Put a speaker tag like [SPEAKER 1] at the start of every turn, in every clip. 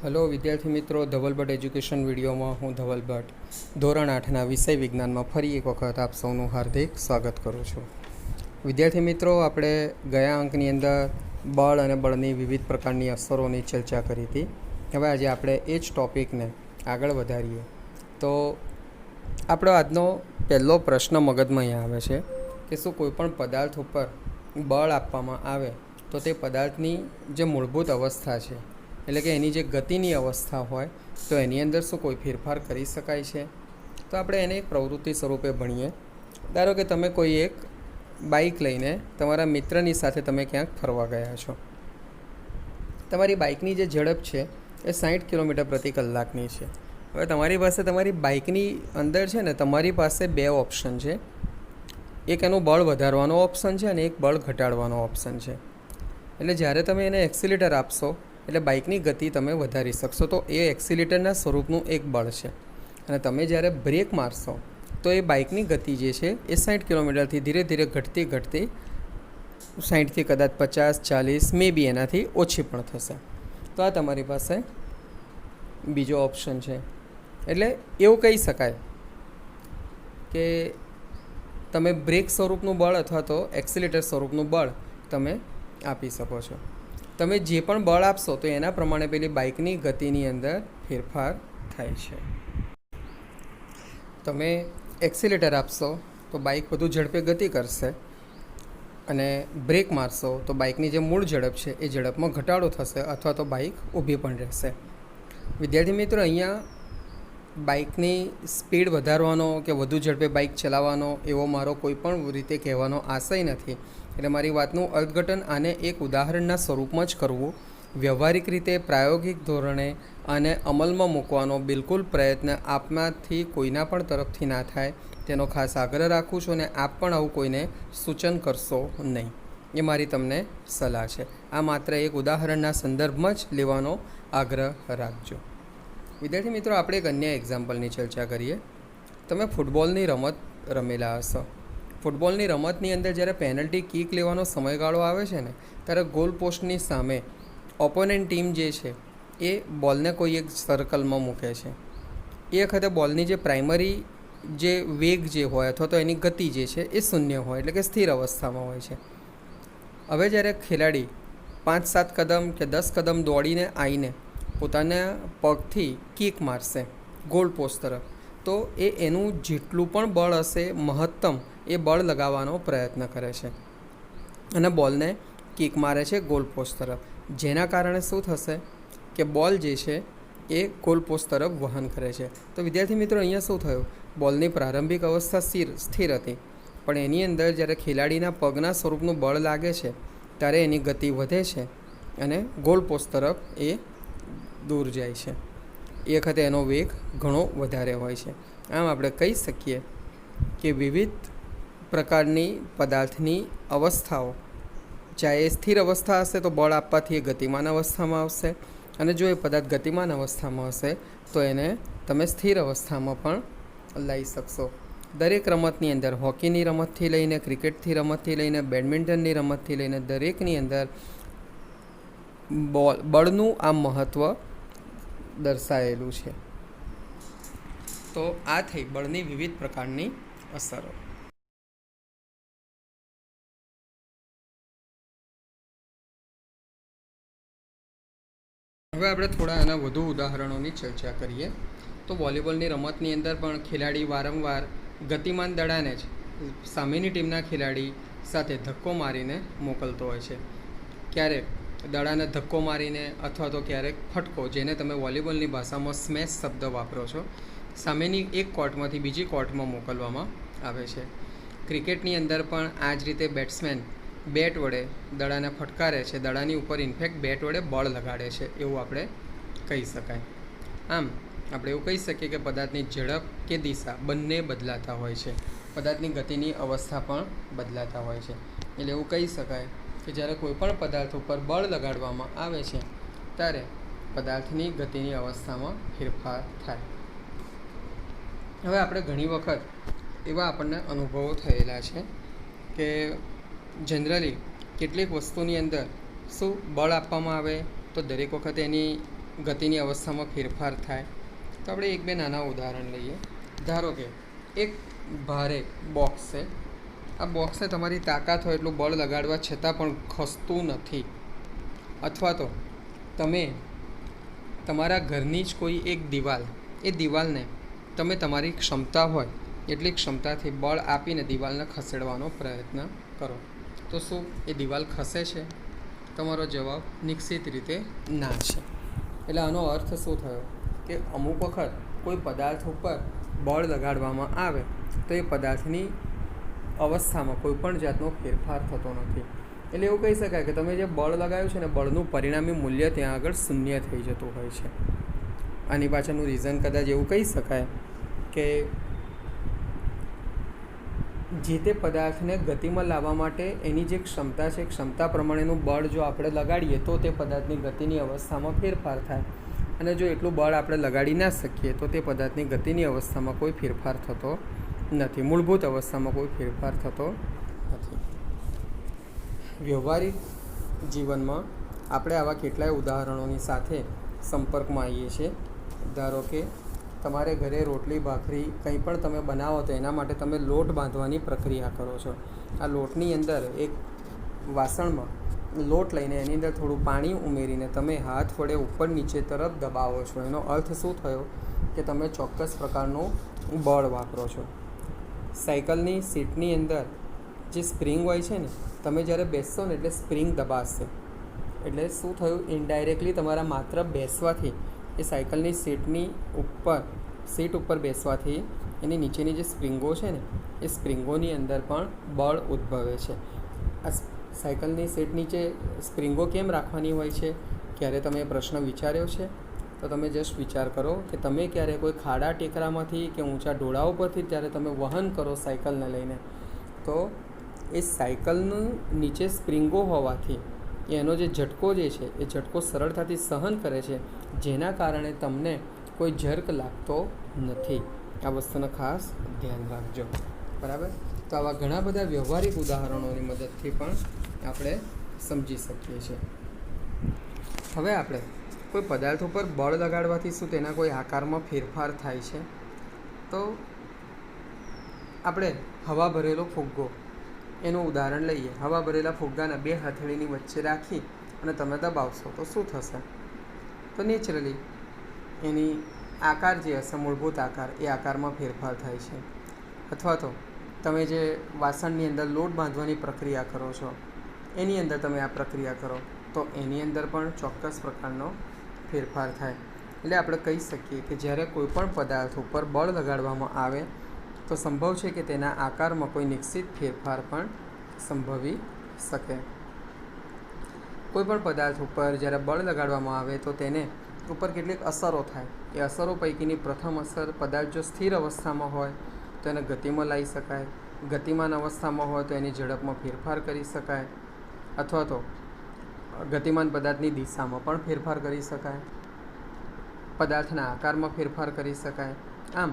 [SPEAKER 1] Hello विद्यार्थी मित्रों, धवल Bhatt education video में हूँ धवल भट्ट धोरण 8 विषय विज्ञान में फरी एक वखत आप सौનું हार्दिक स्वागत करूँ छूँ। विद्यार्थी मित्रों, આપણે ગયા અંકની અંદર બળ અને બળની વિવિધ પ્રકારની અસરોની ચર્ચા કરી હતી। હવે આજે આપણે એ જ ટોપિકને આગળ વધારીએ તો આપણો આજનો પહેલો પ્રશ્ન મગજમાં અહીંયા આવે છે કે શું કોઈપણ પદાર્થ ઉપર બળ આપવામાં આવે તો તે પદાર્થની જે મૂળભૂત અવસ્થા છે, એટલે કે એની જે ગતિની અવસ્થા હોય તો એની અંદર શું કોઈ ફેરફાર કરી શકાય છે? તો આપણે એને એક પ્રવૃત્તિ સ્વરૂપે ભણીએ। ધારો કે તમે કોઈ એક બાઇક લઈને તમારા મિત્રની સાથે તમે ક્યાંક ફરવા ગયા છો। તમારી બાઇકની જે ઝડપ છે એ 60 કિલોમીટર પ્રતિ કલાકની છે। હવે તમારી પાસે તમારી બાઇકની અંદર છે ને તમારી પાસે બે ઓપ્શન છે, એક એનું બળ વધારવાનો ઓપ્શન છે અને એક બળ ઘટાડવાનો ઓપ્શન છે। એટલે જ્યારે તમે એને એક્સિલેટર આપશો એટલે બાઇકની ગતિ તમે વધારી શકશો, તો એ એક્સિલેટરના સ્વરૂપનું એક બળ છે। અને તમે જ્યારે બ્રેક મારશો તો એ બાઇકની ગતિ જે છે એ 60 કિલોમીટરથી ધીરે ધીરે ઘટતી 60થી કદાચ 50, 40, મે બી એનાથી ઓછી પણ થશે। તો આ તમારી પાસે બીજો ઓપ્શન છે। એટલે એવું કહી શકાય કે તમે બ્રેક સ્વરૂપનું બળ અથવા તો એક્સિલેટર સ્વરૂપનું બળ તમે આપી શકો છો। તમે જે પણ બળ આપશો તો એના પ્રમાણે પેલી બાઇકની ગતિની અંદર ફેરફાર થાય છે। તમે એક્સિલેટર આપશો તો બાઇક વધુ ઝડપે ગતિ કરશે અને બ્રેક મારશો તો બાઇકની જે મૂળ ઝડપ છે એ ઝડપમાં ઘટાડો થશે અથવા તો બાઇક ઊભી પણ રહેશે। વિદ્યાર્થી મિત્રો, અહીંયા બાઇકની સ્પીડ વધારવાનો કે વધુ ઝડપે બાઇક ચલાવવાનો એવો મારો કોઈ પણ રીતે કહેવાનો આશય નથી। એટલે મારી વાતનું અર્થઘટન આને એક ઉદાહરણના સ્વરૂપમાં જ કરવું, વ્યવહારિક રીતે પ્રાયોગિક ધોરણે આને અમલમાં મૂકવાનો બિલકુલ પ્રયત્ન આપમાંથી કોઈના પણ તરફથી ના થાય તેનો ખાસ આગ્રહ રાખું છું અને આપ પણ આવું કોઈને સૂચન કરશો નહીં, એ મારી તમને સલાહ છે। આ માત્ર એક ઉદાહરણના સંદર્ભમાં જ લેવાનો આગ્રહ રાખજો। વિદ્યાર્થી મિત્રો, આપણે એક અન્ય એક્ઝામ્પલની ચર્ચા કરીએ। તમે ફૂટબોલની રમત રમેલા હશો। ફૂટબોલની રમતની અંદર જ્યારે પેનલ્ટી કિક લેવાનો સમયગાળો આવે છે ને ત્યારે ગોલ પોસ્ટની સામે ઓપોનન્ટ ટીમ જે છે એ બોલને કોઈ એક સર્કલમાં મૂકે છે। એ વખતે બોલની જે પ્રાઇમરી જે વેગ જે હોય અથવા તો એની ગતિ જે છે એ શૂન્ય હોય, એટલે કે સ્થિર અવસ્થામાં હોય છે। હવે જ્યારે ખેલાડી 5-7 કદમ કે 10 કદમ દોડીને આવીને પોતાના પગથી કિક મારશે ગોલ પોસ્ટ તરફ, તો એ એનું જેટલું પણ બળ હશે મહત્તમ એ બળ લગાવવાનો પ્રયત્ન કરે છે અને બોલને કિક મારે છે ગોલ પોસ્ટ તરફ, જેના કારણે શું થશે કે બોલ જે છે એ ગોલ પોસ્ટ તરફ વહન કરે છે। તો વિદ્યાર્થી મિત્રો, અહીંયા શું થયું? બોલની પ્રારંભિક અવસ્થા સ્થિર હતી, પણ એની અંદર જ્યારે ખેલાડીના પગના સ્વરૂપનું બળ લાગે છે ત્યારે એની ગતિ વધે છે અને ગોલ પોસ્ટ તરફ એ દૂર જાય છે। એ વખતે એનો વેગ ઘણો વધારે હોય છે। આમ આપણે કહી શકીએ કે વિવિધ પ્રકારની પદાર્થની અવસ્થાઓ, ચાહે એ સ્થિર અવસ્થા હશે તો બળ આપવાથી એ ગતિમાન અવસ્થામાં આવશે, અને જો એ પદાર્થ ગતિમાન અવસ્થામાં હશે તો એને તમે સ્થિર અવસ્થામાં પણ લાવી શકશો। દરેક રમતની અંદર, હોકીની રમતથી લઈને ક્રિકેટથી રમતથી લઈને બેડમિન્ટનની રમતથી લઈને દરેકની અંદર બળનું આ મહત્ત્વ દર્શાવેલું છે। તો આ થઈ બળની વિવિધ પ્રકારની અસરો। હવે આપણે થોડા આના વધુ ઉદાહરણોની ચર્ચા કરીએ। તો વોલીબોલની રમતની અંદર પણ ખેલાડી વારંવાર ગતિમાન દડાને જ સામેની ટીમના ખેલાડી સાથે ધક્કો મારીને મોકલતો હોય છે। ક્યારેક દડાને ધક્કો મારીને અથવા તો ક્યારેક ફટકો, જેને તમે વોલીબોલની ભાષામાં સ્મેશ શબ્દ વાપરો છો, સામેની એક કોર્ટમાંથી બીજી કોર્ટમાં મોકલવામાં આવે છે। ક્રિકેટની અંદર પણ આ જ રીતે બેટ્સમેન બેટ વડે દડાને ફટકારે છે, દડાની ઉપર ઇનફેક્ટ બેટ વડે બોલ લગાડે છે, એવું આપણે કહી શકાય। આમ આપણે એવું કહી શકીએ કે પદાર્થની ઝડપ કે દિશા બંને બદલાતા હોય છે, પદાર્થની ગતિની અવસ્થા પણ બદલાતા હોય છે। એટલે એવું કહી શકાય કે જ્યારે કોઈપણ પદાર્થ ઉપર બળ લગાડવામાં આવે છે ત્યારે પદાર્થની ગતિની અવસ્થામાં ફેરફાર થાય। હવે આપણે ઘણી વખત એવા આપણને અનુભવો થયેલા છે કે જનરલી કેટલીક વસ્તુની અંદર શું બળ આપવામાં આવે તો દરેક વખતે એની ગતિની અવસ્થામાં ફેરફાર થાય. તો આપણે એક બે નાના ઉદાહરણ લઈએ. ધારો કે એક ભારે બોક્સ છે. આ બોક્સને તમારી તાકાત હોય એટલું બળ લગાડવા છતાં પણ ખસતું નથી. અથવા તો તમે તમારા ઘરની જ કોઈ એક દિવાલ, એ દિવાલને તમે તમારી ક્ષમતા હોય એટલી ક્ષમતાથી બળ આપીને દિવાલને ખસેડવાનો પ્રયત્ન કરો. તો શું એ દિવાલ ખસે છે? તમારો જવાબ નિશ્ચિત રીતે ના છે. એટલે આનો અર્થ શું થયો કે અમુક વખત કોઈ પદાર્થ ઉપર બળ લગાડવામાં આવે તો એ પદાર્થની અવસ્થામાં કોઈ પણ જાતનો ફેરફાર થતો નથી. એટલે એવું કહી શકાય કે તમે જે બળ લગાવ્યું છે ને, બળનું પરિણામી મૂલ્ય ત્યાં આગળ શૂન્ય થઈ જતું હોય છે. આની પાછળનું રીઝન કદાચ એવું કહી શકાય કે જે તે પદાર્થને ગતિમાં લાવવા માટે એની જે ક્ષમતા છે, ક્ષમતા પ્રમાણેનું બળ જો આપણે લગાડીએ તો તે પદાર્થની ગતિની અવસ્થામાં ફેરફાર થાય. અને જો એટલું બળ આપણે લગાડી ના શકીએ તો તે પદાર્થની ગતિની અવસ્થામાં કોઈ ફેરફાર થતો નથી. મૂળભૂત અવસ્થામાં કોઈ ફેરફાર થતો નથી. વ્યવહારિક જીવનમાં આપણે આવા કેટલાય ઉદાહરણોની સાથે સંપર્કમાં આવીએ છીએ. ધારો કે તમારે ઘરે રોટલી ભાખરી કંઈ પણ તમે બનાવો તો એના માટે તમે લોટ બાંધવાની પ્રક્રિયા કરો છો. આ લોટની અંદર એક વાસણમાં લોટ લઈને એની અંદર થોડું પાણી ઉમેરીને તમે હાથ વડે ઉપર નીચે તરફ દબાવો છો. એનો અર્થ શું થયો કે તમે ચોક્કસ પ્રકારનું બળ વાપરો છો. સાયકલની સીટની અંદર જે સ્પ્રિંગ હોય છે ને, તમે જ્યારે બેસશો ને એટલે સ્પ્રિંગ દબાશે. એટલે શું થયું, ઇનડાયરેક્ટલી તમારા માત્ર બેસવાથી એ સાયકલની સીટ ઉપર બેસવાથી એની નીચેની જે સ્પ્રિંગો છે ને, એ સ્પ્રિંગોની અંદર પણ બળ ઉદ્ભવે છે. આ સાયકલની સીટ નીચે સ્પ્રિંગો કેમ રાખવાની હોય છે? ક્યારે તમે એ પ્રશ્ન વિચાર્યો છે? તો તમે જસ્ટ વિચાર કરો કે તમે ક્યારે કોઈ ખાડા ટેકરામાંથી કે ઊંચા ઢોળા ઉપરથી જ્યારે તમે વહન કરો સાયકલને લઈને, તો એ સાયકલનું નીચે સ્પ્રિંગો હોવાથી એનો જે ઝટકો જે છે એ ઝટકો સરળતાથી સહન કરે છે, જેના કારણે તમને કોઈ જર્ક લાગતો નથી. આ વસ્તુને ખાસ ધ્યાન રાખજો. બરાબર? તો આવા ઘણા બધા વ્યવહારિક ઉદાહરણોની મદદથી પણ આપણે સમજી શકીએ છીએ. હવે આપણે કોઈ પદાર્થ ઉપર બળ લગાડવાથી શું તેના કોઈ આકારમાં ફેરફાર થાય છે? તો આપણે હવા ભરેલો ફુગ્ગો એનું ઉદાહરણ લઈએ. હવા ભરેલા ફુગ્ગાને બે હથેળીની વચ્ચે રાખી અને તમે દબાવશો તો શું થશે? તો નેચરલી એની આકાર જે હશે, મૂળભૂત આકાર, એ આકારમાં ફેરફાર થાય છે. અથવા તો તમે જે વાસણની અંદર લોટ બાંધવાની પ્રક્રિયા કરો છો એની અંદર તમે આ પ્રક્રિયા કરો તો એની અંદર પણ ચોક્કસ પ્રકારનો ફેરફાર થાય. એટલે આપણે કહી શકીએ કે જ્યારે કોઈ પણ પદાર્થ ઉપર બળ લગાડવામાં આવે તો સંભવ છે કે તેના આકારમાં કોઈ નિશ્ચિત ફેરફાર પણ સંભવી શકે. કોઈ પણ પદાર્થ ઉપર જ્યારે બળ લગાડવામાં આવે તો તેને ઉપર કેટલીક અસરો થાય. એ અસરો પૈકીની પ્રથમ અસર, પદાર્થ જો સ્થિર અવસ્થામાં હોય તો એને ગતિમાં લાવી શકાય. ગતિમાન અવસ્થામાં હોય તો એની ઝડપમાં ફેરફાર કરી શકાય. અથવા તો ગતિમાન પદાર્થની દિશામાં પણ ફેરફાર કરી શકાય. પદાર્થના આકારમાં ફેરફાર કરી શકાય. આમ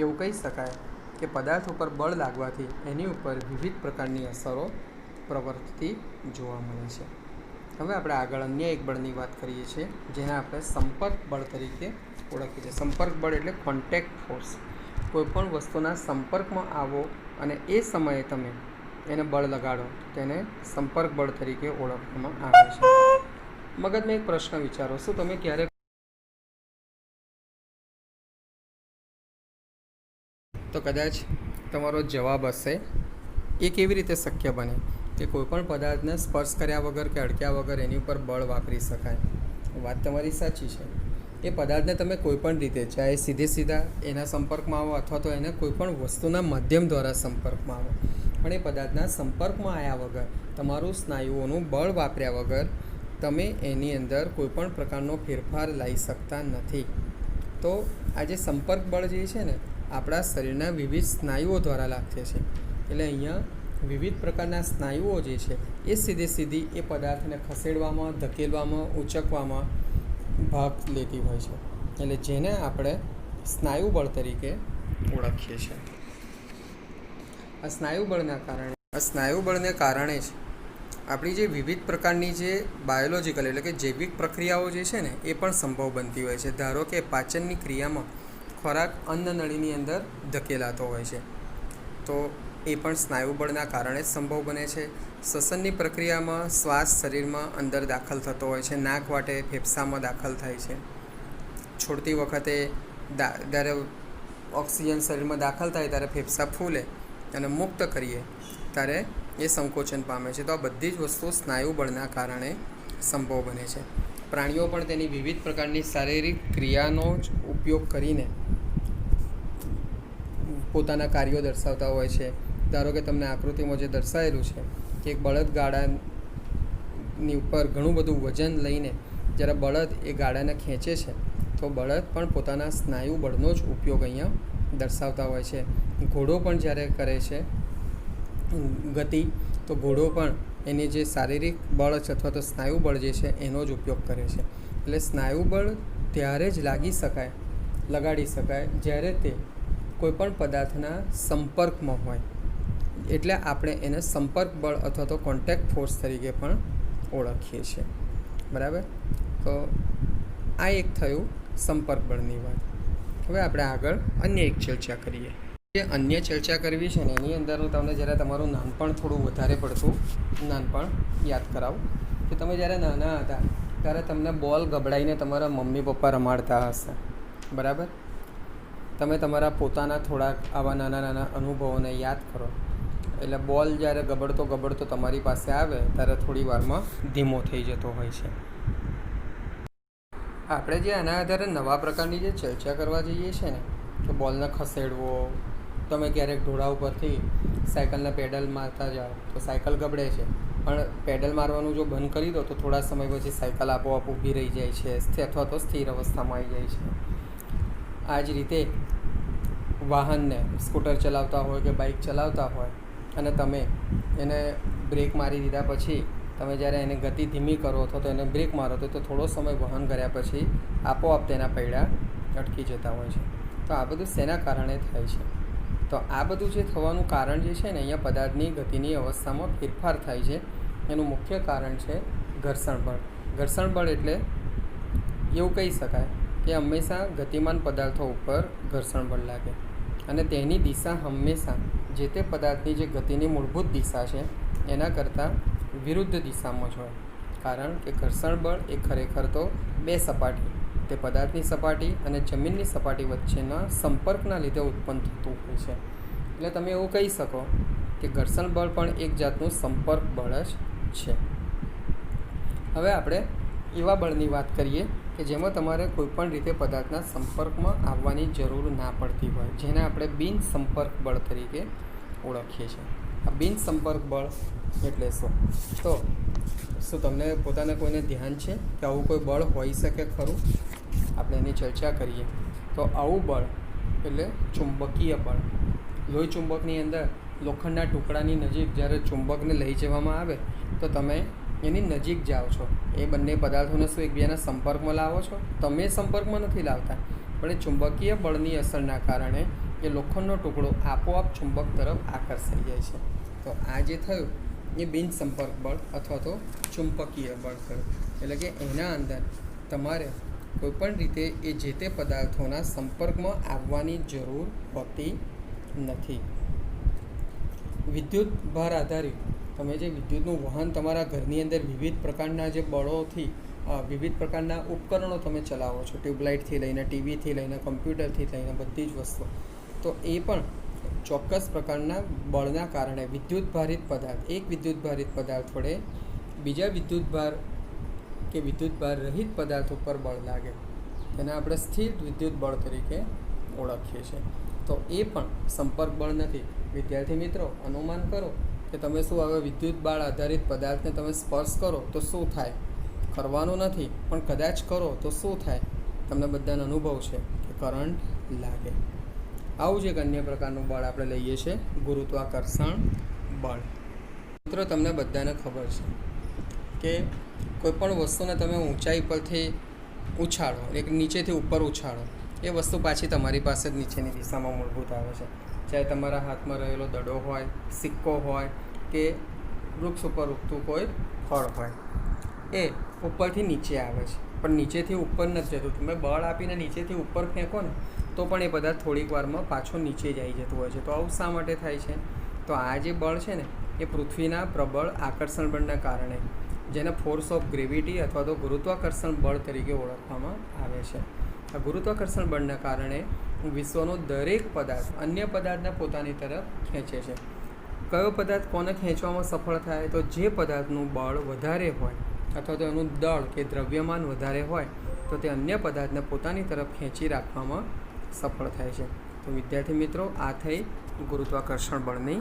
[SPEAKER 1] એવું કહી શકાય કે પદાર્થ ઉપર બળ લાગવાથી એની ઉપર વિવિધ પ્રકારની અસરો પ્રવર્તતી જોવા મળે છે. હવે આપણે આગળ અન્ય એક બળની વાત કરીએ છીએ, જેને આપણે સંપર્ક બળ તરીકે ઓળખીએ છીએ. સંપર્ક બળ એટલે કોન્ટેક્ટ ફોર્સ. કોઈપણ વસ્તુના સંપર્કમાં આવો અને એ સમયે તમે એને બળ લગાડો તેને સંપર્ક બળ તરીકે ઓળખવામાં આવે છે. મગજમાં એક પ્રશ્ન વિચારો, શું તમે ક્યારેક તો કદાચ તમારો જવાબ હશે એ કેવી રીતે શક્ય બને કે કોઈપણ પદાર્થને સ્પર્શ કર્યા વગર કે અડક્યા વગર એની ઉપર બળ વાપરી શકાય? વાત તમારી સાચી છે. એ પદાર્થને તમે કોઈપણ રીતે, ચાહે સીધા એના સંપર્કમાં આવો અથવા તો એને કોઈપણ વસ્તુના માધ્યમ દ્વારા સંપર્કમાં આવો, પણ એ પદાર્થના સંપર્કમાં આવ્યા વગર, તમારું સ્નાયુઓનું બળ વાપર્યા વગર તમે એની અંદર કોઈપણ પ્રકારનો ફેરફાર લાવી શકતા નથી. તો આ જે સંપર્ક બળ જે છે ને, આપણા શરીરના વિવિધ સ્નાયુઓ દ્વારા લાગે છે. એટલે અહીંયા વિવિધ પ્રકારના સ્નાયુઓ જે છે એ સીધી એ પદાર્થને ખસેડવામાં, ધકેલવામાં, ઉંચકવામાં ભાગ લેતી હોય છે. એટલે જેને આપણે સ્નાયુ બળ તરીકે ઓળખીએ છીએ. આ સ્નાયુ બળને કારણે જ આપણી જે વિવિધ પ્રકારની જે બાયોલોજિકલ એટલે કે જૈવિક પ્રક્રિયાઓ જે છે ને એ પણ સંભવ બનતી હોય છે. ધારો કે પાચનની ક્રિયામાં ખોરાક અન્નનળીની અંદર ધકેલાતો હોય છે, તો એ પણ સ્નાયુબળના કારણે જ સંભવ બને છે. શ્વસનની પ્રક્રિયામાં શ્વાસ શરીરમાં અંદર દાખલ થતો હોય છે, નાક વાટે ફેફસામાં દાખલ થાય છે. છોડતી વખતે જ્યારે ઓક્સિજન શરીરમાં દાખલ થાય ત્યારે ફેફસા ફૂલે અને મુક્ત કરીએ ત્યારે એ સંકોચન પામે છે. તો આ બધી જ વસ્તુઓ સ્નાયુબળના કારણે સંભવ બને છે. પ્રાણીઓ પણ તેની વિવિધ પ્રકારની શારીરિક ક્રિયાનો જ ઉપયોગ કરીને પોતાના કાર્યો દર્શાવતા હોય છે. ધારો કે તમને આકૃતિમાં જે દર્શાવેલું છે કે એક બળદ ગાડાની ઉપર ઘણું બધું વજન લઈને જ્યારે બળદ એ ગાડાને ખેંચે છે તો બળદ પણ પોતાના સ્નાયુ બળનો જ ઉપયોગ અહીંયા દર્શાવતા હોય છે. ઘોડો પણ જ્યારે કરે છે ગતિ, તો ઘોડો પણ એની જે શારીરિક બળ છે અથવા તો સ્નાયુ બળ જે છે એનો જ ઉપયોગ કરે છે. એટલે સ્નાયુ બળ ત્યારે જ લગાડી શકાય જ્યારે તે કોઈપણ પદાર્થના સંપર્કમાં હોય, એટલે આપણે એને સંપર્ક બળ અથવા તો કોન્ટેક્ટ ફોર્સ તરીકે પણ ઓળખીએ છીએ. બરાબર? તો આ એક થયું સંપર્ક બળની વાત. હવે આપણે આગળ અન્ય એક ચર્ચા કરીએ. જે અન્ય ચર્ચા કરવી છે ને એની અંદર હું તમને જ્યારે તમારું નાનપણ થોડું વધારે પડતું નાનપણ યાદ કરાવું કે તમે જ્યારે નાના હતા ત્યારે તમને બોલ ગબડાઈને તમારા મમ્મી પપ્પા રમાડતા હશે. બરાબર? તમે તમારા પોતાના થોડાક આવા નાના નાના અનુભવોને યાદ કરો. એટલે બોલ જ્યારે ગબડતો તમારી પાસે આવે ત્યારે થોડી વારમાં ધીમો થઈ જતો હોય છે. આપણે જે આના આધારે નવા પ્રકારની જે ચર્ચા કરવા જઈએ છીએ ને કે બોલને ખસેડવો, તમે ક્યારેક ઢોળા ઉપરથી સાયકલના પેડલ મારતા જાઓ તો સાયકલ ગબડે છે, પણ પેડલ મારવાનું જો બંધ કરી દો તો થોડા સમય પછી સાયકલ આપોઆપ ઊભી રહી જાય છે અથવા તો સ્થિર અવસ્થામાં આવી જાય છે. આ જ રીતે વાહનને સ્કૂટર ચલાવતા હોય કે બાઇક ચલાવતા હોય અને તમે એને બ્રેક મારી દીધા પછી તમે જ્યારે એને ગતિ ધીમી કરો અથવા તો એને બ્રેક મારો તો થોડો સમય વહન કર્યા પછી આપોઆપ તેના પૈડા અટકી જતા હોય છે. તો આ બધું શેના કારણે થાય છે? તો આ બધું જે થવાનું કારણ જે છે ને અહીંયા પદાર્થની ગતિની અવસ્થામાં ફેરફાર થાય છે. એનું મુખ્ય કારણ છે ઘર્ષણ બળ. ઘર્ષણ બળ એટલે એવું કહી શકાય કે હંમેશા ગતિમાન પદાર્થો ઉપર ઘર્ષણ બળ લાગે અને તેની દિશા હંમેશા જે તે પદાર્થની જે ગતિની મૂળભૂત દિશા છે એના કરતાં વિરુદ્ધ દિશામાં જ હોય. કારણ કે ઘર્ષણ બળ એ ખરેખર તો બે સપાટી, તે પદાર્થની સપાટી અને જમીનની સપાટી વચ્ચેના સંપર્કના લીધે ઉત્પન્ન થતું હોય છે. એટલે તમે એવું કહી શકો કે ઘર્ષણ બળ પણ એક જાતનું સંપર્ક બળ જ છે. હવે આપણે એવા બળની વાત કરીએ કે જેમાં તમારે કોઈપણ રીતે પદાર્થના સંપર્કમાં આવવાની જરૂર ના પડતી હોય, જેને આપણે બિન સંપર્ક બળ તરીકે ઓળખીએ છીએ. આ બિન સંપર્ક બળ એટલે શું? તો શું તમને પોતાને કોઈને ધ્યાન છે કે આવું કોઈ બળ હોઈ શકે ખરું? આપણે એની ચર્ચા કરીએ તો આવું બળ એટલે ચુંબકીય બળ. લોહી ચુંબકની અંદર લોખંડના ટુકડાની નજીક જ્યારે ચુંબકને લઈ જવામાં આવે તો તમે એની નજીક જાઓ છો. એ બંને પદાર્થોને શું એકબીજાના સંપર્કમાં લાવો છો? તમે સંપર્કમાં નથી લાવતા, પણ એ ચુંબકીય બળની અસરના કારણે એ લોખંડનો ટુકડો આપોઆપ ચુંબક તરફ આકર્ષાઈ જાય છે. તો આ જે થયું એ બિન સંપર્ક બળ અથવા તો ચુંબકીય બળ થયું. એટલે કે એના અંદર તમારે કોઈપણ રીતે એ જે તે પદાર્થોના સંપર્કમાં આવવાની જરૂર હોતી નથી. વિદ્યુત ભાર આધારિત તમે જે વિદ્યુતનું વહન તમારા ઘરની અંદર વિવિધ પ્રકારના જે બળોથી વિવિધ પ્રકારના ઉપકરણો તમે ચલાવો છો, ટ્યુબલાઇટથી લઈને ટીવીથી લઈને કમ્પ્યુટરથી લઈને બધી જ વસ્તુ, તો એ પણ ચોક્કસ પ્રકારના બળના કારણે વિદ્યુત ભારિત પદાર્થ વડે બીજા વિદ્યુતભાર કે વિદ્યુતભાર રહિત પદાર્થ ઉપર બળ લાગે, તેને આપણે સ્થિર વિદ્યુત બળ તરીકે ઓળખીએ છીએ. તો એ પણ સંપર્ક બળ નથી. વિદ્યાર્થી મિત્રો, અનુમાન કરો કે તમે શું હવે વિદ્યુત બળ આધારિત પદાર્થને તમે સ્પર્શ કરો તો શું થાય? કરવાનું નથી, પણ કદાચ કરો તો શું થાય? તમને બધાને અનુભવ છે કે કરંટ લાગે. આવું જ એક અન્ય પ્રકારનું બળ આપણે લઈએ છીએ ગુરુત્વાકર્ષણ બળ. મિત્રો, તમને બધાને ખબર છે કે કોઈપણ વસ્તુને તમે ઊંચાઈ પરથી ઉછાળો, એક નીચેથી ઉપર ઉછાળો, એ વસ્તુ પાછી તમારી પાસે જ નીચેની દિશામાં મૂળભૂત આવે છે. ચાહે તમારા હાથમાં રહેલો દડો હોય, સિક્કો હોય કે વૃક્ષ ઉપર ઉગતું કોઈ ફળ હોય એ ઉપરથી નીચે આવે છે, પણ નીચેથી ઉપર નથી જતું. તમે બળ આપીને નીચેથી ઉપર ફેંકો ને તો પણ એ પદાર્થ થોડીક વારમાં પાછો નીચે જ આવી જતું હોય છે. તો આવું શા માટે થાય છે? તો આ જે બળ છે ને એ પૃથ્વીના પ્રબળ આકર્ષણ બળના કારણે, જેને ફોર્સ ઓફ ગ્રેવિટી અથવા તો ગુરુત્વાકર્ષણ બળ તરીકે ઓળખવામાં આવે છે. આ ગુરુત્વાકર્ષણ બળના કારણે વિશ્વનો દરેક પદાર્થ અન્ય પદાર્થને પોતાની તરફ ખેંચે છે. કયો પદાર્થ કોને ખેંચવામાં સફળ થાય? તો જે પદાર્થનું બળ વધારે હોય અથવા તો એનું દળ કે દ્રવ્યમાન વધારે હોય તો તે અન્ય પદાર્થને પોતાની તરફ ખેંચી રાખવામાં સફળ થાય છે. તો વિદ્યાર્થી મિત્રો, આ થઈ ગુરુત્વાકર્ષણ બળની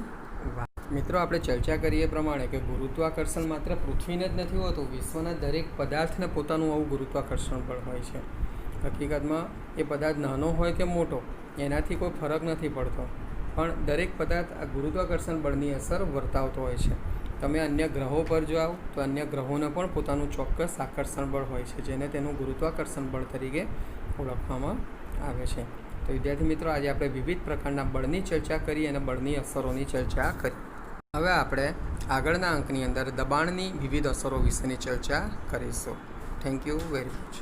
[SPEAKER 1] વાત. મિત્રો, આપણે ચર્ચા કરીએ પ્રમાણે કે ગુરુત્વાકર્ષણ માત્ર પૃથ્વીને જ નથી હોતું, વિશ્વના દરેક પદાર્થને પોતાનું આવું ગુરુત્વાકર્ષણ બળ હોય છે. હકીકતમાં એ પદાર્થ નાનો હોય કે મોટો એનાથી કોઈ ફરક નથી પડતો, પણ દરેક પદાર્થ આ ગુરુત્વાકર્ષણ બળની અસર વર્તાવતો હોય છે. તમે અન્ય ગ્રહો પર જાઓ તો અન્ય ગ્રહોને પણ પોતાનું ચોક્કસ આકર્ષણ બળ હોય છે, જેને તેનું ગુરુત્વાકર્ષણ બળ તરીકે ઓળખવામાં આવે છે. તો વિદ્યાર્થી મિત્રો, આજે આપણે વિવિધ પ્રકારના બળની ચર્ચા કરી અને બળની અસરોની ચર્ચા કરી. હવે આપણે આગળના અંકની અંદર દબાણની વિવિધ અસરો વિશેની ચર્ચા કરીશું. Thank you very much.